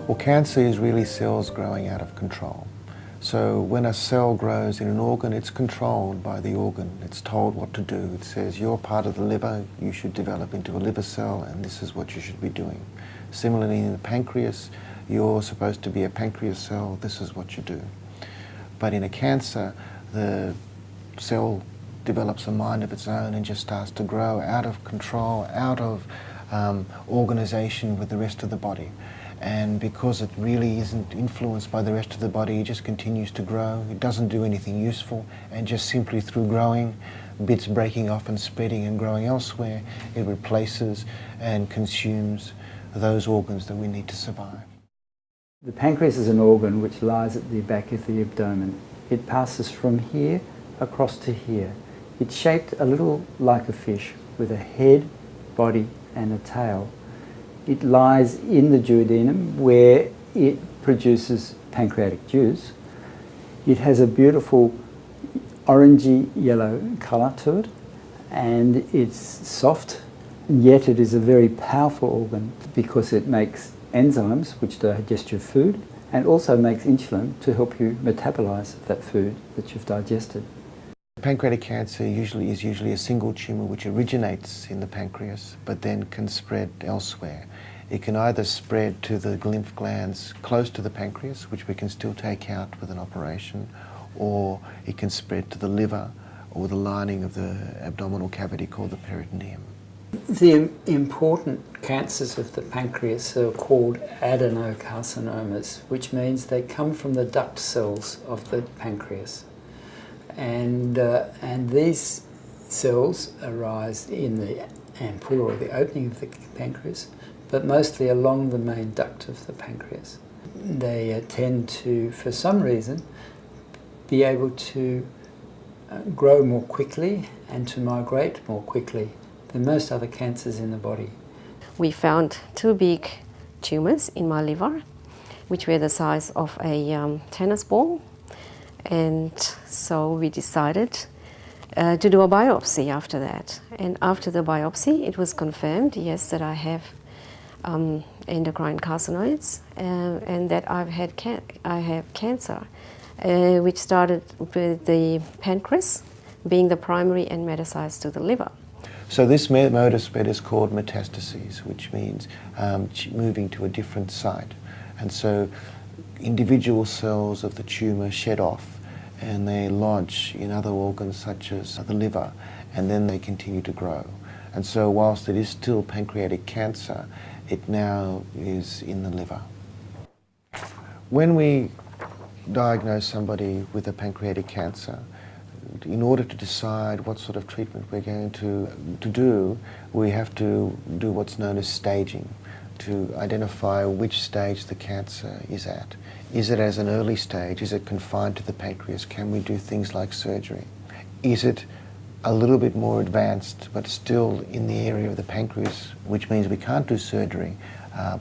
Well, cancer is really cells growing out of control. So when a cell grows in an organ, it's controlled by the organ. It's told what to do. It says, you're part of the liver, you should develop into a liver cell, and this is what you should be doing. Similarly, in the pancreas, you're supposed to be a pancreas cell, this is what you do. But in a cancer, the cell develops a mind of its own and just starts to grow out of control, out of organization with the rest of the body. And because it really isn't influenced by the rest of the body, it just continues to grow. It doesn't do anything useful, and just simply through growing, bits breaking off and spreading and growing elsewhere, it replaces and consumes those organs that we need to survive. The pancreas is an organ which lies at the back of the abdomen. It passes from here across to here. It's shaped a little like a fish with a head, body and a tail. It lies in the duodenum where it produces pancreatic juice. It has a beautiful orangey yellow colour to it, and it's soft, yet it is a very powerful organ because it makes enzymes which digest your food and also makes insulin to help you metabolize that food that you've digested. Pancreatic cancer is usually a single tumour which originates in the pancreas but then can spread elsewhere. It can either spread to the lymph glands close to the pancreas, which we can still take out with an operation, or it can spread to the liver or the lining of the abdominal cavity called the peritoneum. The important cancers of the pancreas are called adenocarcinomas, which means they come from the duct cells of the pancreas. And these cells arise in the ampulla or the opening of the pancreas, but mostly along the main duct of the pancreas. They tend to, for some reason, be able to grow more quickly and to migrate more quickly than most other cancers in the body. We found 2 big tumours in my liver, which were the size of a tennis ball. And so we decided to do a biopsy after that. And after the biopsy, it was confirmed, yes, that I have endocrine carcinoids and that I have cancer, which started with the pancreas being the primary and metastasized to the liver. So this mode of spread is called metastases, which means moving to a different site. And so individual cells of the tumour shed off and they lodge in other organs such as the liver, and then they continue to grow. And so whilst it is still pancreatic cancer, it now is in the liver. When we diagnose somebody with a pancreatic cancer, in order to decide what sort of treatment we're going to do, we have to do what's known as staging, to identify which stage the cancer is at. Is it as an early stage? Is it confined to the pancreas? Can we do things like surgery? Is it a little bit more advanced but still in the area of the pancreas, which means we can't do surgery,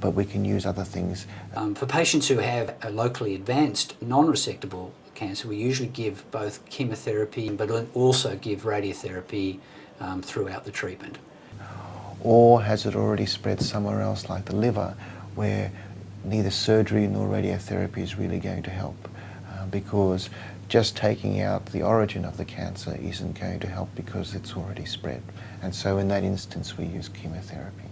but we can use other things? For patients who have a locally advanced non-resectable cancer, we usually give both chemotherapy but also give radiotherapy throughout the treatment. Or has it already spread somewhere else like the liver, where neither surgery nor radiotherapy is really going to help, because just taking out the origin of the cancer isn't going to help because it's already spread. And so in that instance we use chemotherapy.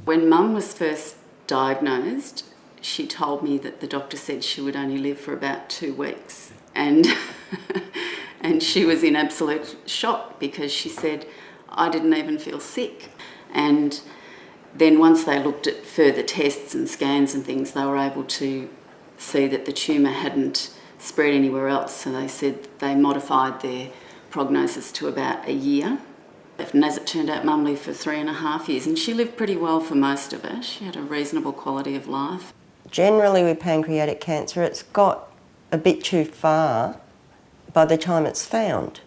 When Mum was first diagnosed, she told me that the doctor said she would only live for about 2 weeks, and and she was in absolute shock because she said, I didn't even feel sick. And then once they looked at further tests and scans and things, they were able to see that the tumour hadn't spread anywhere else. So they said they modified their prognosis to about a year. And as it turned out, Mum lived for 3.5 years, and she lived pretty well for most of it. She had a reasonable quality of life. Generally with pancreatic cancer, it's got a bit too far by the time it's found.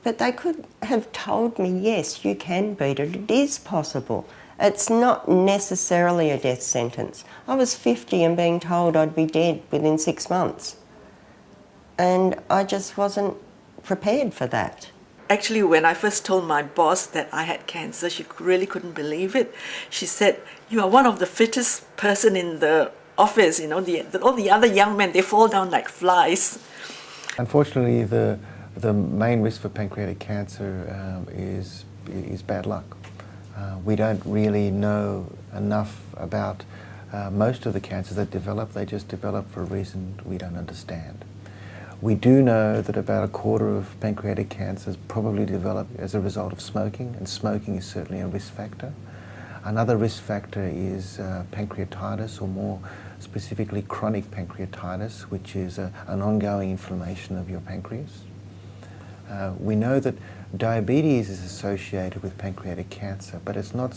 But they could have told me, yes, you can beat it, it is possible. It's not necessarily a death sentence. I was 50 and being told I'd be dead within 6 months. And I just wasn't prepared for that. Actually, when I first told my boss that I had cancer, she really couldn't believe it. She said, you are one of the fittest person in the office, you know, all the other young men, they fall down like flies. Unfortunately, the main risk for pancreatic cancer is bad luck. We don't really know enough about most of the cancers that develop. They just develop for a reason we don't understand. We do know that about a quarter of pancreatic cancers probably develop as a result of smoking, and smoking is certainly a risk factor. Another risk factor is pancreatitis, or more specifically chronic pancreatitis, which is an ongoing inflammation of your pancreas. We know that diabetes is associated with pancreatic cancer, but it's not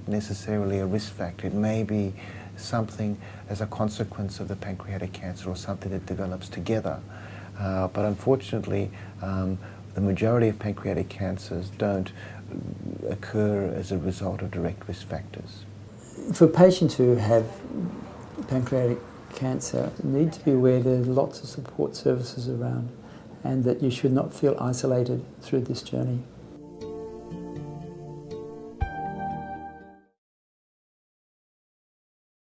necessarily a risk factor. It may be something as a consequence of the pancreatic cancer, or something that develops together. But unfortunately, the majority of pancreatic cancers don't occur as a result of direct risk factors. For patients who have pancreatic cancer, you need to be aware there are lots of support services around, and that you should not feel isolated through this journey.